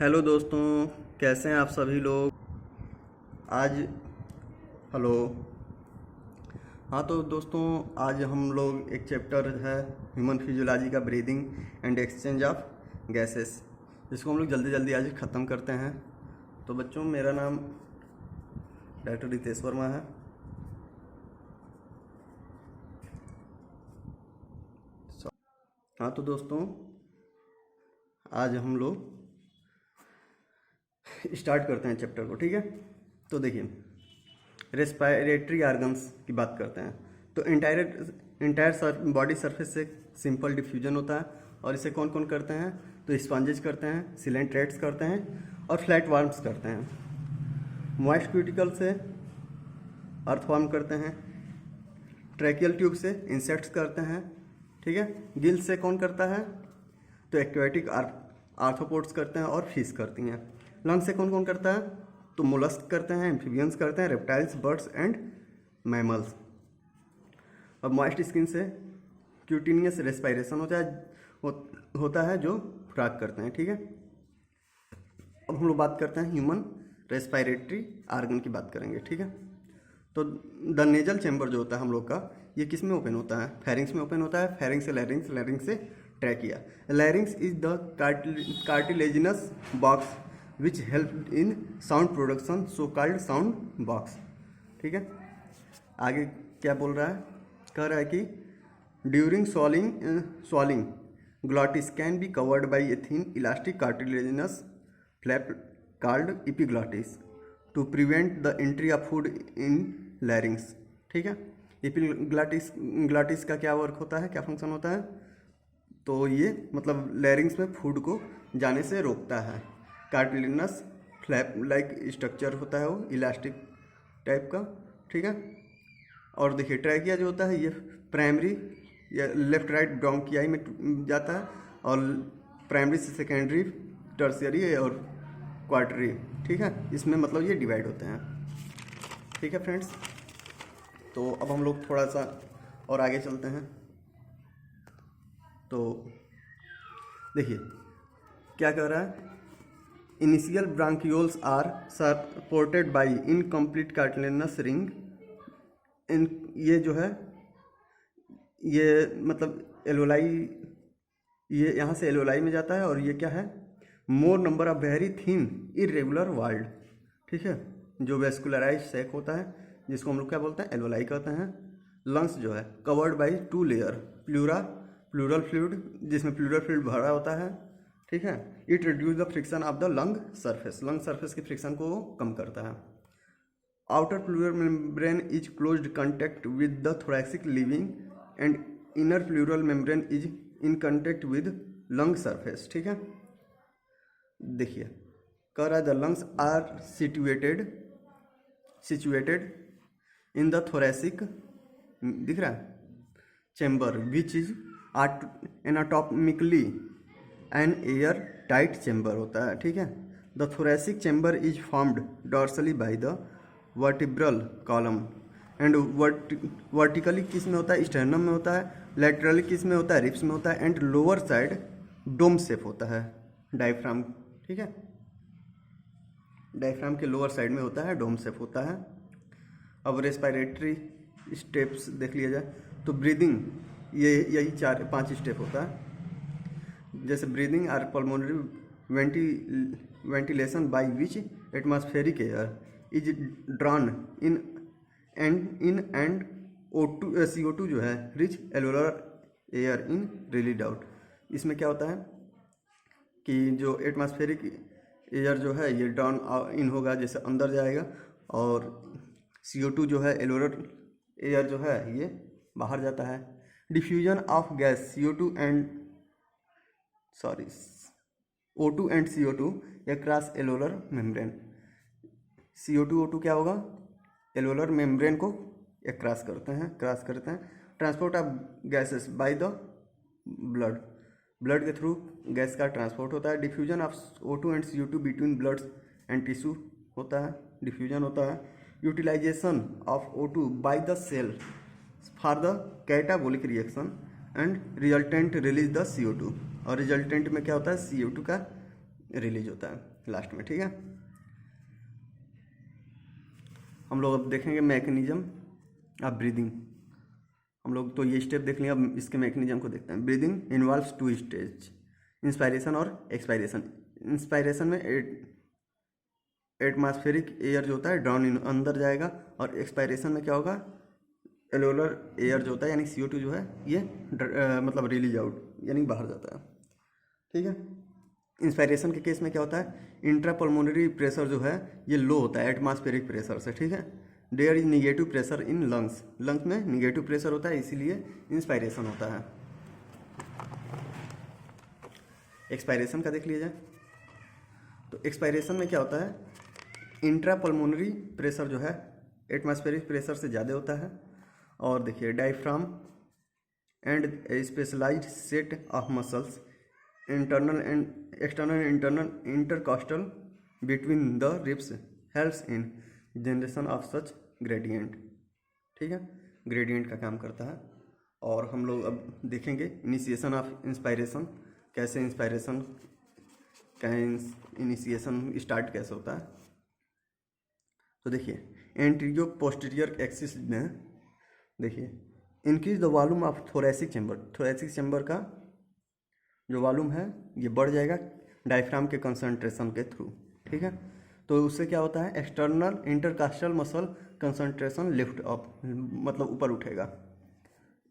Hello दोस्तों, कैसे हैं आप सभी लोग। आज हेलो। हाँ तो दोस्तों, आज हम लोग एक चैप्टर है ह्यूमन फिजियोलॉजी का, breathing and exchange of gases, जिसको हम लोग जल्दी जल्दी आज ख़त्म करते हैं। तो बच्चों, मेरा नाम डॉक्टर रितेश वर्मा है। हाँ तो दोस्तों, आज हम लोग स्टार्ट करते हैं चैप्टर को, ठीक है। तो देखिए, रेस्पिरेटरी ऑर्गन्स की बात करते हैं। तो इंटायर बॉडी सरफेस से सिंपल डिफ्यूजन होता है, और इसे कौन कौन करते हैं? तो स्पॉन्जेज करते हैं, सिलेंट्रेट्स करते हैं, और फ्लैट वार्म्स करते हैं। मॉइस्ट क्यूटिकल से अर्थवार्म करते हैं, ट्रैकियल ट्यूब से इंसेक्ट्स करते हैं, ठीक है। गिल से कौन करता है? तो एक्वेटिक आर्थ्रोपोड्स करते हैं और फिश करती हैं। लंग से कौन कौन करता है? तो मोलस्क करते हैं, एम्फीबियंस करते हैं, रेप्टाइल्स, बर्ड्स एंड मैमल्स। और मॉइस्ट स्किन से क्यूटिनियस रेस्पिरेशन होता है जो खुराक करते हैं, ठीक है। अब हम लोग बात करते हैं ह्यूमन रेस्पिरेटरी ऑर्गन की बात करेंगे, ठीक है। तो द नेजल चैम्बर जो होता है हम लोग का, ये किस में ओपन होता है? फेरिंग्स में ओपन होता है। फेरिंग्स से लैरिंग्स, लैरिंग्स से trachea. लैरिंग्स is the cartilaginous box which help in sound production, so called sound box, ठीक है। आगे क्या बोल रहा है? कह रहा है कि during swallowing glottis can be covered by a thin elastic cartilaginous flap called epiglottis to prevent the entry of food in larynx, ठीक है। ग्लॉटिस का क्या वर्क होता है, क्या फंक्शन होता है? तो ये मतलब लैरिंग्स में फूड को जाने से रोकता है। कार्टिलिनस फ्लैप लाइक स्ट्रक्चर होता है, वो इलास्टिक टाइप का, ठीक है। और देखिए, ट्रैकिया जो होता है ये प्राइमरी या लेफ्ट राइट ब्रोंकियाई में जाता है, और प्राइमरी से सेकेंडरी, टर्शियरी और क्वार्टरी, ठीक है। इसमें मतलब ये डिवाइड होते हैं, ठीक है फ्रेंड्स। तो अब हम लोग थोड़ा सा और आगे चलते हैं। तो देखिए क्या कह रहा है? Initial bronchioles are supported by incomplete cartilaginous ring. ये जो है, ये मतलब एलोलाई, ये यहाँ से एलोलाई में जाता है, और ये क्या है? मोर number of very thin irregular walled, ठीक है, जो वेस्कुलराइज सेक होता है, जिसको हम लोग क्या बोलते हैं? एलोलाई कहते हैं। लंग्स जो है covered by 2 layer pleural fluid, जिसमें प्लूरल फ्लूइड भरा होता है, ठीक है। It reduce the friction of the lung surface की फ्रिक्शन को कम करता है। Outer pleural membrane is closed contact with the thoracic lining and inner pleural membrane is in contact with lung surface, ठीक है। देखिए, कह रहा है the lungs are situated in the thoracic, दिख रहा है, chamber which is anatomically an air tight chamber होता है, ठीक है। The thoracic chamber is formed dorsally by the vertebral column and vertically किस में होता है? स्टर्नम में होता है। लैटरली किस में होता है? रिब्स में होता है। And lower side dome shape होता है, डायफ्राम, ठीक है। डायफ्राम के लोअर साइड में होता है, डोम शेप होता है। अब रेस्पिरेटरी स्टेप्स देख लिया जाए तो ब्रीदिंग, ये यही 4-5 स्टेप होता है। जैसे breathing or pulmonary ventilation by which atmospheric air is drawn in and CO2 जो है rich alveolar air in released out. इसमें क्या होता है कि जो एटमॉस्फेरिक एयर जो है ये ड्रॉन इन होगा, जैसे अंदर जाएगा, और CO2 जो है एल्वेलर एयर जो है ये बाहर जाता है। Diffusion of gas O2 and CO2 across alveolar membrane. CO2 O2 क्या होगा? एल्वेलर मेम्ब्रेन को क्रॉस करते हैं। Transport of gases by the blood के थ्रू गैस का ट्रांसपोर्ट होता है। Diffusion of O2 and CO2 between bloods and tissue होता है, डिफ्यूजन होता है। Utilisation of O2 by the cell for the catabolic reaction and resultant release the CO2। और resultant में क्या होता है? CO2 का रिलीज होता है लास्ट में, ठीक है। हम लोग अब देखेंगे मैकेनिज्म ऑफ ब्रीदिंग। हम लोग तो ये स्टेप देख लिया, अब इसके मैकेनिज्म को देखते हैं। ब्रीदिंग इन्वॉल्व्स 2 स्टेज, इंस्पायरेशन और एक्सपायरेशन। इंस्पायरेशन में एटमॉस्फेरिक एयर जो होता है ड्राउन इन अंदर जाएगा, और एक्सपायरेशन में क्या होगा, एलोलर एयर जो होता है यानी CO2 जो है ये मतलब रिलीज आउट यानी बाहर जाता है, ठीक है। इंस्पायरेशन के केस में क्या होता है, इंट्रापल्मोनरी प्रेशर जो है ये लो होता है एटमॉस्फेरिक प्रेशर से, ठीक है। There is negative pressure in lungs, lungs में निगेटिव प्रेशर होता है, इसीलिए इंस्पायरेशन होता है। एक्सपायरेशन का देख लिया जाए तो एक्सपायरेशन में क्या होता है, इंट्रापल्मोनरी प्रेशर जो है एटमॉस्फेरिक प्रेशर से ज़्यादा होता है। और देखिए diaphragm and specialised set of muscles internal and external intercostal between the ribs helps in generation of such gradient, ठीक है। ग्रेडियंट का काम करता है। और हम लोग अब देखेंगे इनिशिएशन ऑफ इंस्पायरेशन, कैसे इंस्पायरेशन का इनिशिएशन स्टार्ट कैसे होता है। तो देखिए एंटीरियो पोस्टीरियर एक्सिस में देखिए increase the volume of thoracic chamber, thoracic chamber का जो वॉल्यूम है ये बढ़ जाएगा डायफ्राम के कंसंट्रेशन के थ्रू, ठीक है। तो उससे क्या होता है, external intercostal muscle concentration lift up, मतलब ऊपर उठेगा।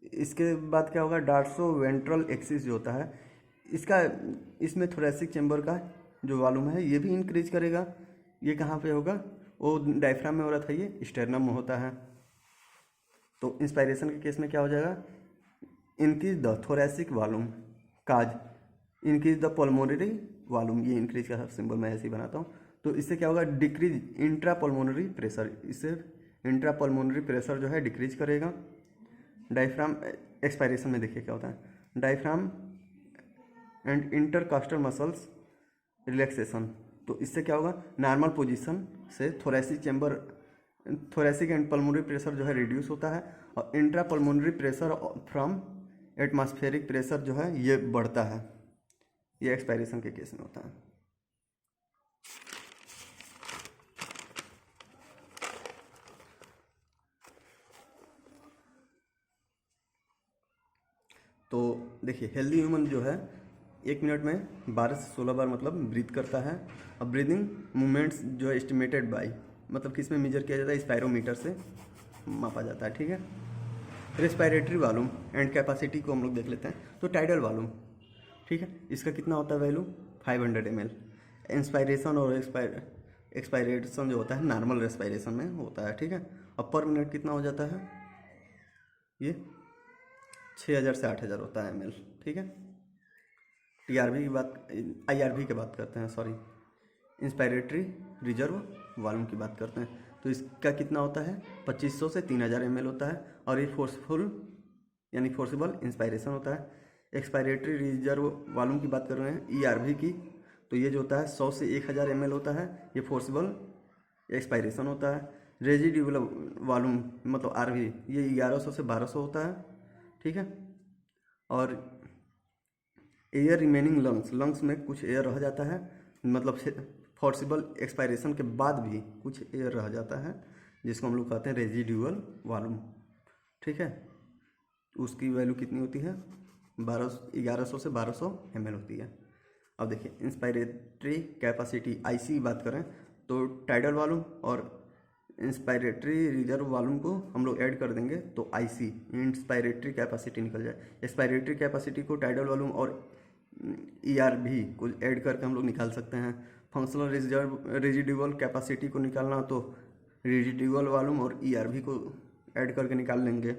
इसके बाद क्या होगा, डार्सो वेंट्रल एक्सिस जो होता है इसका, इसमें थोरेसिक चैम्बर का जो वॉल्यूम है ये भी इंक्रीज करेगा। ये कहाँ पे होगा, वो डायफ्राम में हो रहा था, ये स्टेरनम में होता है। तो इंस्पायरेशन के केस में क्या हो जाएगा, increase the thoracic volume, cause increase the pulmonary volume, ये इंक्रीज का सिंबल मैं ऐसे ही बनाता हूँ। तो इससे क्या होगा, डिक्रीज इंट्रा पल्मोनरी प्रेशर, इससे इंट्रा पल्मोनरी प्रेशर जो है डिक्रीज करेगा। डायफ्राम एक्सपायरेशन में देखिए क्या होता है, diaphragm and intercostal muscles relaxation. तो इससे क्या होगा, नॉर्मल पोजीशन से thoracic chamber, thoracic and pulmonary pressure जो है रिड्यूस होता है, और intra pulmonary pressure from atmospheric pressure जो है ये बढ़ता है। ये एक्सपायरेशन के केस में होता है। तो देखिए हेल्दी ह्यूमन जो है 1 मिनट में 12 से 16 बार मतलब ब्रीथ करता है। अब ब्रीदिंग मूवमेंट्स जो है एस्टिमेटेड बाई, मतलब किस में मेजर किया जाता है, स्पायरोमीटर से मापा जाता है, ठीक है। रेस्पायरेटरी वॉल्यूम एंड कैपेसिटी को हम लोग देख लेते हैं। तो टाइडल वॉल्यूम, ठीक है, इसका कितना होता है वैल्यू 500 ml। इंस्पायरेशन और एक्सपायरेशन जो होता है नॉर्मल रेस्पायरेशन में होता है, ठीक है। अब पर मिनट कितना हो जाता है, ये 6000 से 8000 होता है ml, ठीक है। TRV की बात, IRV की बात करते हैं, सॉरी, इंस्पायरेटरी रिजर्व वॉल्यूम की बात करते हैं। तो इसका कितना होता है, 2500 से 3000 ml होता है, और ये फोर्सफुल यानी फोर्सिबल इंस्पायरेशन होता है। एक्सपायरेटरी रिजर्व वॉल्यूम की बात कर रहे हैं ERV की, तो ये जो होता है 100 से 1000 ml होता है, ये फोर्सिबल एक्सपायरेशन होता है। रेजिड्यूअल वॉल्यूम मतलब RV, ये 1100 से 1200 होता है, ठीक है। और एयर रिमेनिंग लंग्स, लंग्स में कुछ एयर रह जाता है, मतलब फोर्सिबल एक्सपायरेशन के बाद भी कुछ एयर रह जाता है, जिसको हम लोग कहते हैं रेजिड्यूअल वॉल्यूम, ठीक है। उसकी वैल्यू कितनी होती है, 1100 से 1200 ml होती है। अब देखिए इंस्पायरेटरी कैपेसिटी IC की बात करें तो टाइडल वॉल्यूम और इंस्पायरेटरी रिजर्व वॉल्यूम को हम लोग ऐड कर देंगे तो IC इंस्पायरेटरी कैपेसिटी निकल जाए। एक्सपायरेटरी कैपेसिटी को टाइडल वॉल्यूम और ERV को ऐड करके हम लोग निकाल सकते हैं। फंक्शनल रेजिड्यूअल कैपेसिटी को निकालना तो रेजिड्यूअल वॉल्यूम और ERV को ऐड करके निकाल लेंगे।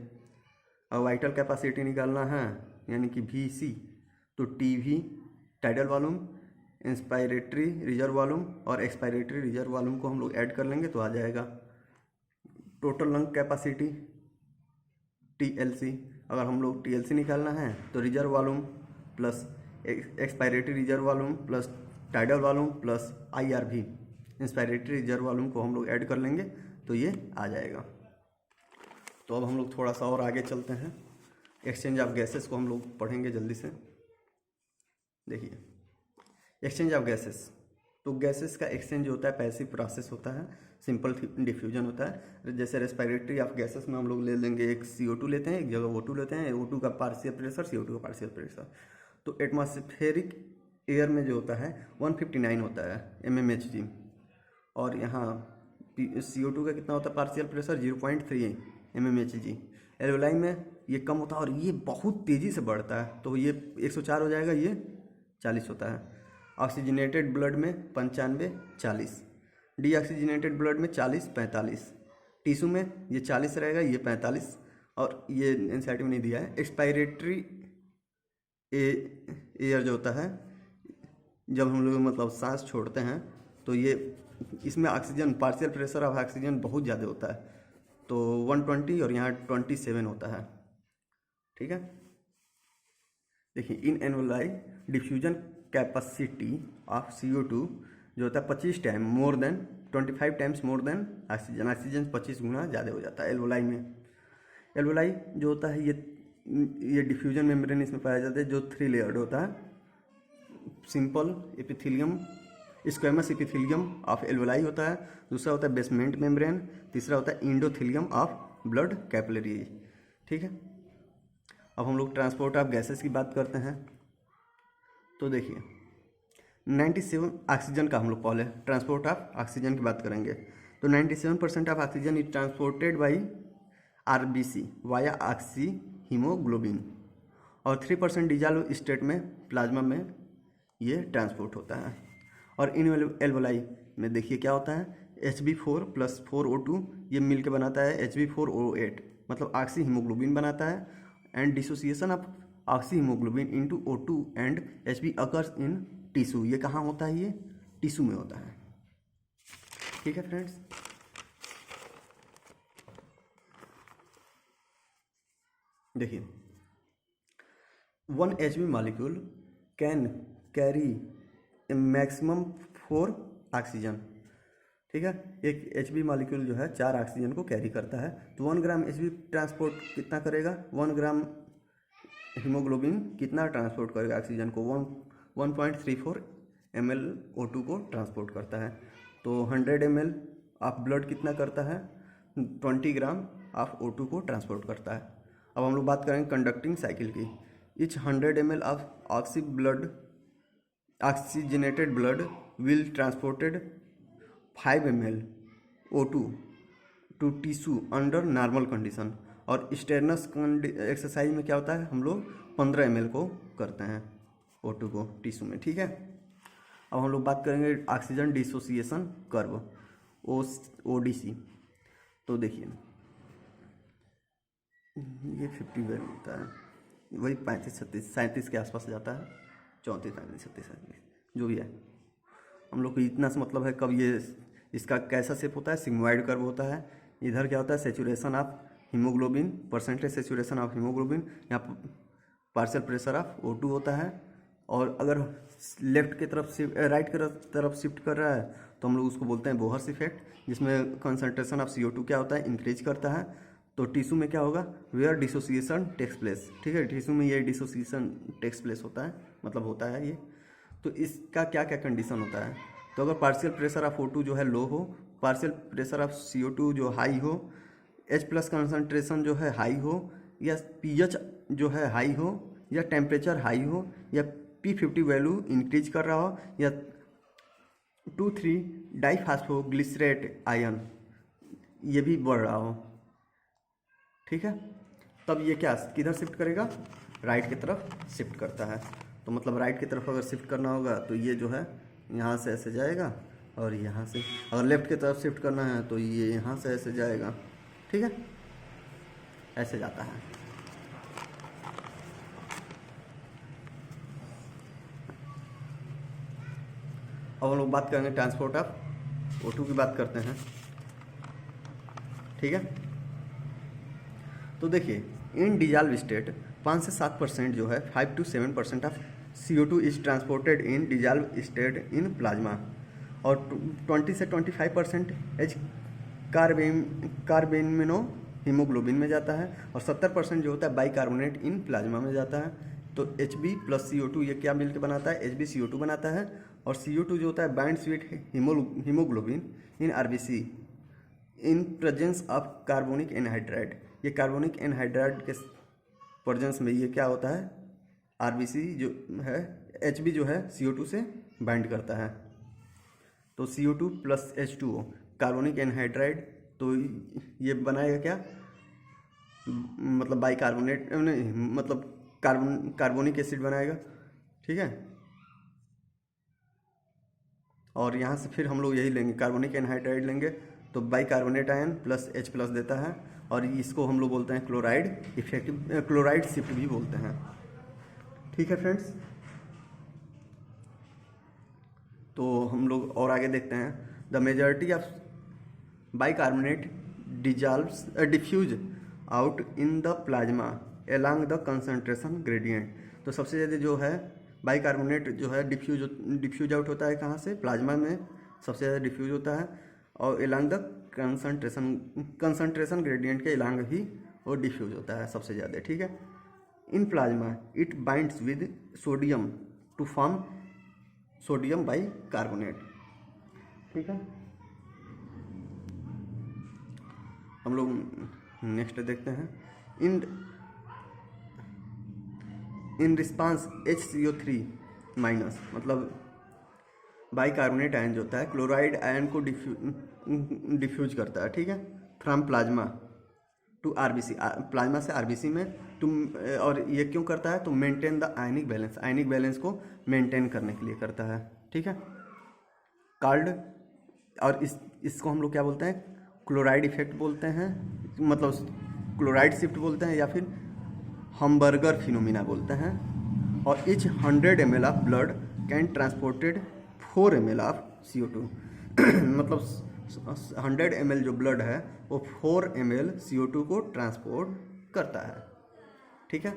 और वाइटल कैपेसिटी निकालना है यानी कि VC, तो TV tidal volume, inspiratory reserve volume और एक्सपायरेटरी रिजर्व वॉल्यूम को हम लोग ऐड कर लेंगे तो आ जाएगा टोटल लंग कैपेसिटी TLC। अगर हम लोग TLC निकालना है तो reserve volume plus expiratory reserve volume plus tidal volume plus IRV inspiratory reserve volume को हम लोग ऐड कर लेंगे तो ये आ जाएगा। तो अब हम लोग थोड़ा सा और आगे चलते हैं, एक्सचेंज ऑफ गैसेस को हम लोग पढ़ेंगे जल्दी से। देखिए एक्सचेंज ऑफ गैसेस, तो गैसेस का एक्सचेंज होता है पैसिव प्रोसेस होता है, सिंपल डिफ्यूजन होता है। जैसे रेस्पिरेटरी ऑफ गैसेस में हम लोग ले लेंगे, एक CO2 लेते हैं, एक जगह O2 लेते हैं, O2 का पार्शियल प्रेशर, CO2 का पार्शियल प्रेशर। तो एटमॉस्फेरिक एयर में जो होता है 159 होता है mmHg, और यहाँ CO2 का कितना होता है पार्शियल प्रेशर 0.3 mmHg। एल्वेलाई में ये कम होता है और ये बहुत तेज़ी से बढ़ता है, तो ये 104 हो जाएगा, ये 40 होता है। ऑक्सीजनेटेड ब्लड में 95 40, डीऑक्सीजनेटेड ब्लड में 40 45, टिश्यू में ये 40 रहेगा, ये 45, और ये एनसीईआरटी में नहीं दिया है। एक्सपायरेटरी एयर जो होता है जब हम लोग मतलब सांस छोड़ते हैं तो ये इसमें oxygen partial pressure of oxygen बहुत ज़्यादा होता है, तो 120 और यहाँ 27 होता है। ठीक है, देखिए इन एनुअलाई डिफ्यूजन कैपेसिटी ऑफ CO2 जो होता है 25 time more than 25 times more than oxygen, oxygen 25 गुना ज़्यादा हो जाता है एल्वोलाई में। एल्वोलाई जो होता है ये डिफ्यूजन मेम्ब्रेन इसमें पाया जाता है जो 3 लेयर्ड होता है, simple epithelium, squamous epithelium of alveoli होता है, दूसरा होता है बेसमेंट मेम्ब्रेन, तीसरा होता है इंडोथेलियम ऑफ ब्लड कैपिलरी। ठीक है, अब हम लोग ट्रांसपोर्ट ऑफ गैसेस की बात करते हैं। तो देखिए 97 ऑक्सीजन का हम लोग पहले ट्रांसपोर्ट ऑफ ऑक्सीजन की बात करेंगे, तो 97% of oxygen is transported by RBC via oxy haemoglobin, और 3% डिजॉल्व स्टेट में प्लाज्मा में ये ट्रांसपोर्ट होता है। और इन एल्वोलाई में देखिए क्या होता है, Hb4 + 4O2 ये मिल के बनाता है Hb4O8, मतलब ऑक्सी हीमोग्लोबिन बनाता है, and dissociation of oxy haemoglobin into O2 and Hb occurs in tissue. ये कहाँ होता है, ये टिश्यू में होता है। ठीक है फ्रेंड्स, देखिए 1 Hb molecule can carry A maximum 4 oxygen. ठीक है, एक Hb मॉलिक्यूल जो है 4 ऑक्सीजन को कैरी करता है, तो 1 ग्राम Hb ट्रांसपोर्ट कितना करेगा, 1 ग्राम हीमोग्लोबिन कितना ट्रांसपोर्ट करेगा ऑक्सीजन को, 1.34 ml O2 को ट्रांसपोर्ट करता है। तो 100 ml ऑफ ब्लड कितना करता है, 20 ग्राम ऑफ O2 को ट्रांसपोर्ट करता है। अब हम लोग बात करेंगे कंडक्टिंग साइकिल की। Each 100 ml of oxygenated blood will transported 5 ml O2 to tissue under normal condition, और स्टेरनस एक्सरसाइज में क्या होता है, हम लोग 15 ml को करते हैं O2 को टिश्यू में। ठीक है, अब हम लोग बात करेंगे ऑक्सीजन डिसोसिएशन कर्व ODC। तो देखिए ये 50 वैल्यू होता है, वही 35 36 37 के आसपास जाता है, 34 35 36 37 जो भी है। हम लोग को इतना से मतलब है, कब ये इसका कैसा शेप होता है, सिग्मोइड कर्व होता है। इधर क्या होता है, saturation of haemoglobin, percentage saturation of haemoglobin, यहाँ पार्शियल प्रेशर ऑफ O2 होता है। और अगर लेफ्ट की तरफ राइट की तरफ शिफ्ट कर रहा है तो हम लोग उसको बोलते हैं बोहर्स इफेक्ट, जिसमें कंसंट्रेशन ऑफ CO2 क्या होता है, इंक्रीज करता है। तो टिश्यू में क्या होगा, वेयर डिसोसिएशन टेक्स प्लेस। ठीक है, टिश्यू में ये डिसोसिएशन टेक्स प्लेस होता है, मतलब होता है ये। तो इसका क्या क्या कंडीशन होता है, तो अगर पार्शियल प्रेशर ऑफ O2 जो है लो हो, पार्शियल प्रेशर ऑफ CO2 जो हाई हो, H+ कंसंट्रेशन जो है हाई हो, या pH जो है हाई हो, या टेम्परेचर हाई हो, या P50 वैल्यू इंक्रीज कर रहा हो, या 2,3 डाइफॉस्फोग्लिसरेट आयन ये भी बढ़ रहा हो। ठीक है, तब ये क्या किधर शिफ्ट करेगा, राइट की तरफ शिफ्ट करता है। तो मतलब राइट की तरफ अगर शिफ्ट करना होगा तो ये जो है यहाँ से ऐसे जाएगा, और यहाँ से अगर लेफ्ट की तरफ शिफ्ट करना है तो ये यहाँ से ऐसे जाएगा। ठीक है, ऐसे जाता है। अब हम लोग बात करेंगे ट्रांसपोर्ट ऑफ O2 की बात करते हैं। ठीक है, तो देखिए इन डिजॉल्व स्टेट 5 से 7% जो है 5 to 7% of CO2 is transported in dissolve state in plasma, और 20 से 25% एच कार्बेनमिनो हीमोग्लोबिन में जाता है, और 70% जो होता है बाइकार्बोनेट इन प्लाज्मा में जाता है। तो Hb + CO2 ये क्या मिलकर बनाता है, HbCO2 बनाता है, और CO2 जो होता है binds with haemoglobin in RBC in presence of carbonic anhydride. ये कार्बोनिक एनहाइड्राइड के प्रेजेंस में ये क्या होता है, आरबीसी जो है HB जो है CO2 से बाइंड करता है। तो CO2 plus H2O carbonic anhydride, तो ये बनाएगा क्या, मतलब बाइकार्बोनेट नहीं, मतलब कार्बोनिक एसिड बनाएगा, ठीक है। और यहाँ से फिर हम लोग यही लेंगे, कार्बोनिक एनहाइड्राइड लेंगे तो bicarbonate ion plus H plus देता है, और इसको हम लोग बोलते हैं क्लोराइड इफेक्टिव, क्लोराइड शिफ्ट भी बोलते हैं, ठीक है फ्रेंड्स। तो हम लोग और आगे देखते हैं, the majority of bicarbonate diffuse out in the plasma along the concentration gradient. तो सबसे ज़्यादा जो है बाइकार्बोनेट जो है डिफ्यूज आउट होता है कहाँ से, प्लाज्मा में सबसे ज़्यादा डिफ्यूज होता है, और एलॉन्ग द कंसंट्रेशन ग्रेडियंट के एलॉन्ग ही वो डिफ्यूज होता है सबसे ज़्यादा, ठीक है। In plasma it binds with sodium to form sodium bicarbonate, ठीक है। हम लोग नेक्स्ट देखते हैं, इन रिस्पांस HCO3 माइनस, मतलब बाइकार्बोनेट आयन जो होता है क्लोराइड आयन को डिफ्यूज करता है, ठीक है, from plasma to RBC, plasma से आरबीसी में और ये क्यों करता है, तो maintain the ionic balance, ionic balance को मेंटेन करने के लिए करता है, ठीक है। कॉल्ड, और इसको हम लोग क्या बोलते हैं, क्लोराइड इफेक्ट बोलते हैं, मतलब क्लोराइड शिफ्ट बोलते हैं, या फिर हमबर्गर फिनोमिना बोलते हैं। और each 100 ml of blood can transported 4 ml of CO2 मतलब 100 ml जो ब्लड है वो 4 ml CO2 को ट्रांसपोर्ट करता है, ठीक है।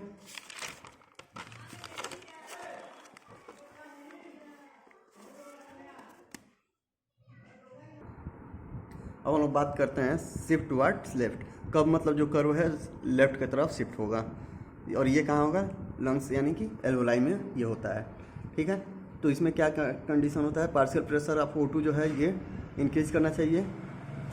अब हम लोग बात करते हैं शिफ्ट टुवर्ड्स लेफ्ट, कब मतलब जो कर्व है लेफ्ट की तरफ शिफ्ट होगा, और ये कहाँ होगा, लंग्स यानी कि एल्वोलाई में ये होता है, ठीक है। तो इसमें क्या कंडीशन होता है, पार्शियल प्रेशर ऑफ O2 जो है ये इंक्रीज करना चाहिए,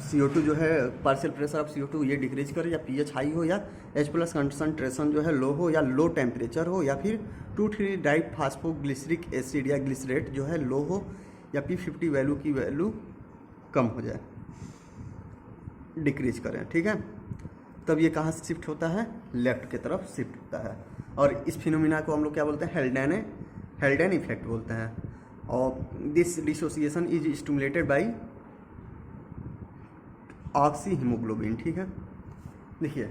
CO2 जो है पार्शियल प्रेशर ऑफ CO2 ये डिक्रीज करे, या pH हाई हो, या H प्लस कंसनट्रेशन जो है लो हो, या लो टेम्परेचर हो, या फिर 2,3 डाइफॉस्फोग्लिसरिक एसिड या ग्लिसरेट जो है लो हो, या P50 वैल्यू की वैल्यू कम हो जाए, डिक्रीज करें, ठीक है। तब ये कहाँ से शिफ्ट होता है, लेफ्ट की तरफ शिफ्ट होता है। और इस फिनोमिना को हम लोग क्या बोलते हैं, हेल्डेन इफेक्ट बोलते हैं। और this dissociation is stimulated by oxy haemoglobin, ठीक है। देखिए,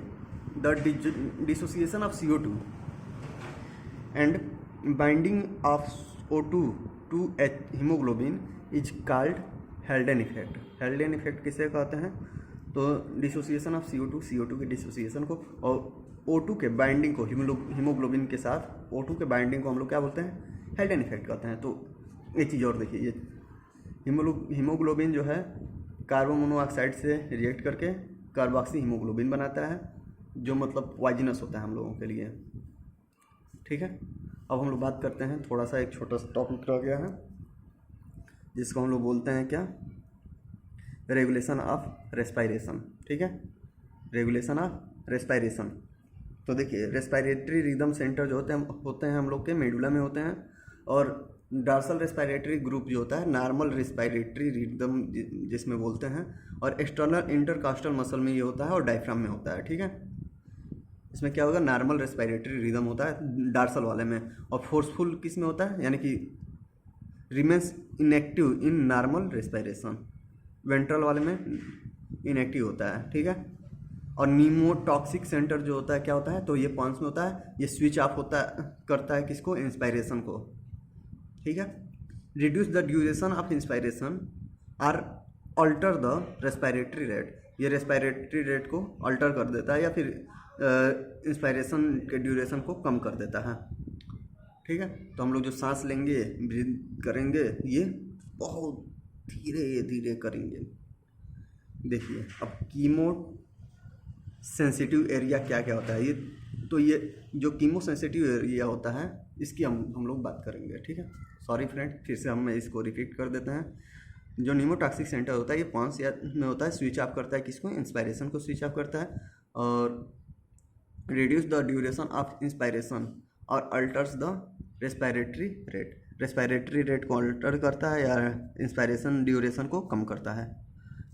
the dissociation of CO2 and binding of O2 to haemoglobin is called Haldane effect. Haldane effect किसे कहते हैं, तो डिसोसिएशन ऑफ CO2 के डिसोसिएशन को, और O2 के बाइंडिंग को हीमोग्लोबिन के साथ O2 के बाइंडिंग को हम लोग क्या बोलते हैं, हेल्डेन इफेक्ट कहते हैं। तो एक चीज़ और देखिए, ये हीमोग्लोबिन जो है कार्बन मोनोऑक्साइड से रिएक्ट करके कार्बोक्सी हीमोग्लोबिन बनाता है, जो मतलब पॉइजनस होता है हम लोगों के लिए, ठीक है। अब हम लोग बात करते हैं, थोड़ा सा एक छोटा सा टॉपिक रह गया है जिसको हम लोग बोलते हैं क्या, रेगुलेशन ऑफ रेस्पायरेशन, ठीक है, रेगुलेशन ऑफ रेस्पायरेशन। तो देखिए, रेस्पायरेटरी रिदम सेंटर जो होते हैं हम लोग के मेडुला में होते हैं, और डार्सल रेस्पायरेटरी ग्रुप जो होता है नॉर्मल रेस्पायरेटरी रिदम जिसमें बोलते हैं, और एक्सटर्नल इंटरकास्टल मसल में ये होता है, और डायफ्राम में होता है, ठीक है। इसमें क्या होगा, नॉर्मल रेस्पायरेटरी रिदम होता है डार्सल वाले में, और फोर्सफुल किस में होता है, यानी कि remains inactive in normal respiration, ventral वाले में इनएक्टिव होता है, ठीक है। और नीमोटॉक्सिक सेंटर जो होता है क्या होता है, तो ये पॉइंट्स में होता है, ये स्विच ऑफ करता है किसको, इंस्पायरेशन को, ठीक है। Reduce the duration of inspiration और अल्टर द रेस्पायरेटरी रेट, ये रेस्पायरेटरी रेट को अल्टर कर देता है, या फिर इंस्पायरेशन के ड्यूरेशन को कम कर देता है, ठीक है। तो हम लोग जो सांस लेंगे, ब्रीथ करेंगे, ये बहुत धीरे धीरे करेंगे। देखिए, अब कीमो सेंसिटिव एरिया क्या क्या होता है, ये जो कीमो सेंसिटिव एरिया होता है इसकी हम लोग बात करेंगे, ठीक है। सॉरी फ्रेंड, फिर से हम इसको रिपीट कर देते हैं। जो न्यूमोटॉक्सिक सेंटर होता है ये पॉन्स या में होता है, स्विच ऑफ करता है किसको, इंस्पायरेशन को स्विच ऑफ करता है, और reduce the duration of inspiration और alters the respiratory rate. Respiratory rate को अल्टर करता है या इंस्पायरेशन ड्यूरेशन को कम करता है।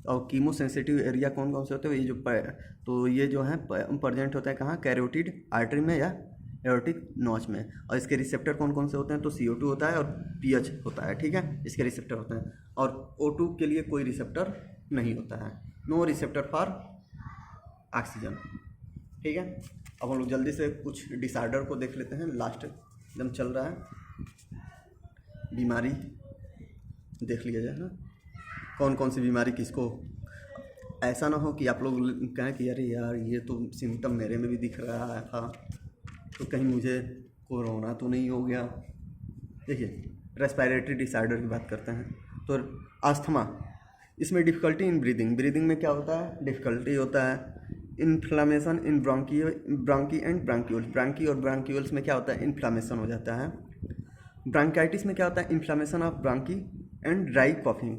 और कीमो सेंसिटिव एरिया कौन कौन से होते हैं, ये जो तो ये जो है प्रेजेंट होता है कहाँ, कैरोटिड आर्टरी में या एओर्टिक नॉच में। और इसके रिसेप्टर कौन कौन से होते हैं, तो CO2 होता है और pH होता है, ठीक है, इसके रिसेप्टर होते हैं। और O2 के लिए कोई रिसेप्टर नहीं होता है, नो रिसेप्टर फॉर ऑक्सीजन, ठीक है। अब हम लोग जल्दी से कुछ डिसऑर्डर को देख लेते हैं, लास्ट एकदम चल रहा है, बीमारी देख लिया जाए ना, कौन कौन सी बीमारी किसको। ऐसा ना हो कि आप लोग कहें कि अरे यार ये तो सिम्टम मेरे में भी दिख रहा था, तो कहीं मुझे कोरोना तो नहीं हो गया। देखिए रेस्पिरेटरी डिसऑर्डर की बात करते हैं, तो अस्थमा, इसमें डिफ़िकल्टी इन ब्रीदिंग में क्या होता है, डिफ़िकल्टी होता है। इन्फ्लामेशन इन ब्रोंकी एंड ब्रांक्यूल्स, ब्रांकी और ब्रांक्यूल्स में क्या होता है, इन्फ्लामेशन हो जाता है। ब्रांकाइटिस में क्या होता है, inflammation of bronchi and dry coughing,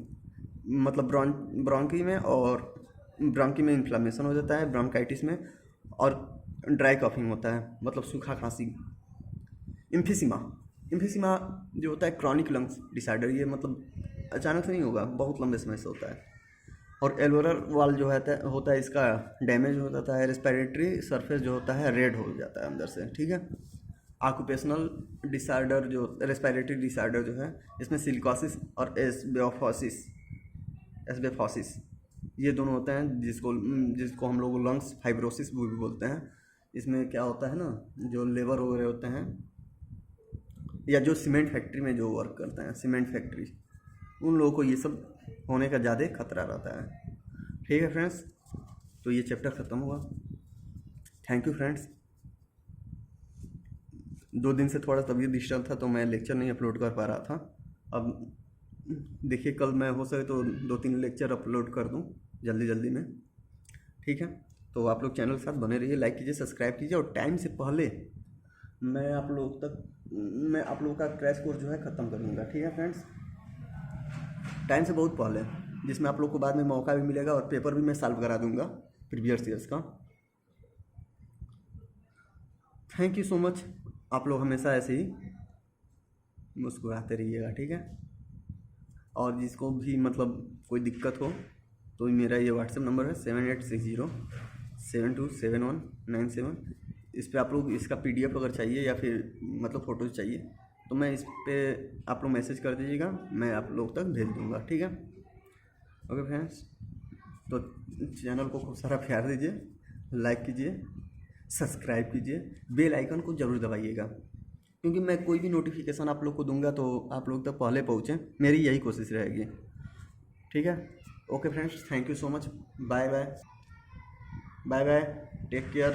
मतलब ब्रोंकी में और ब्रोंकी में इन्फ्लामेशन हो जाता है ब्रोंकाइटिस में, और ड्राई कॉफिंग होता है मतलब सूखा खांसी। इम्फिसीमा जो होता है क्रॉनिक लंग्स डिसऑर्डर, ये मतलब अचानक से नहीं होगा, बहुत लंबे समय से होता है। और एल्वेओलर वॉल जो होता है इसका डैमेज हो जाता है, रेस्पिरेटरी सरफेस जो होता है रेड हो जाता है अंदर से, ठीक है। ऑक्यूपेशनल डिसऑर्डर जो रेस्पिरेटरी डिसऑर्डर जो है, इसमें सिलिकोसिस और एस्बेफोसिस ये दोनों होते हैं, जिसको हम लोग लंग्स फाइब्रोसिस भी बोलते हैं। इसमें क्या होता है ना, जो लेबर वगैरह होते हैं या जो सीमेंट फैक्ट्री में जो वर्क करते हैं, सीमेंट फैक्ट्री, उन लोगों को ये सब होने का ज़्यादा खतरा रहता है, ठीक है फ्रेंड्स। तो ये चैप्टर ख़त्म हुआ, थैंक यू फ्रेंड्स। 2 दिन से थोड़ा तबीयत डिस्टर्ब था तो मैं लेक्चर नहीं अपलोड कर पा रहा था। अब देखिए कल मैं हो सके तो 2-3 लेक्चर अपलोड कर दूं जल्दी में, ठीक है। तो आप लोग चैनल के साथ बने रहिए, लाइक कीजिए, सब्सक्राइब कीजिए, और टाइम से पहले मैं आप लोगों का क्रैश कोर्स जो है ख़त्म कर दूँगा, ठीक है फ्रेंड्स, टाइम से बहुत पहले, जिसमें आप लोग को बाद में मौका भी मिलेगा और पेपर भी मैं सॉल्व करा दूँगा प्रीवियस ईयर्स का। थैंक यू सो मच, आप लोग हमेशा ऐसे ही मुस्कुराते रहिएगा, ठीक है। और जिसको भी मतलब कोई दिक्कत हो तो मेरा ये व्हाट्सएप नंबर है 7860727197। इस पे आप लोग इसका PDF अगर चाहिए या फिर मतलब फ़ोटोज़ चाहिए तो मैं इस पे आप लोग मैसेज कर दीजिएगा, मैं आप लोग तक भेज दूँगा, ठीक है। ओके फ्रेंड्स, तो चैनल को खूब सारा प्यार दीजिए, लाइक कीजिए, सब्सक्राइब कीजिए, बेल आइकन को ज़रूर दबाइएगा, क्योंकि मैं कोई भी नोटिफिकेशन आप लोग को दूंगा तो आप लोग तक पहले पहुँचे, मेरी यही कोशिश रहेगी, ठीक है। Okay friends, thank you so much, bye bye, take care.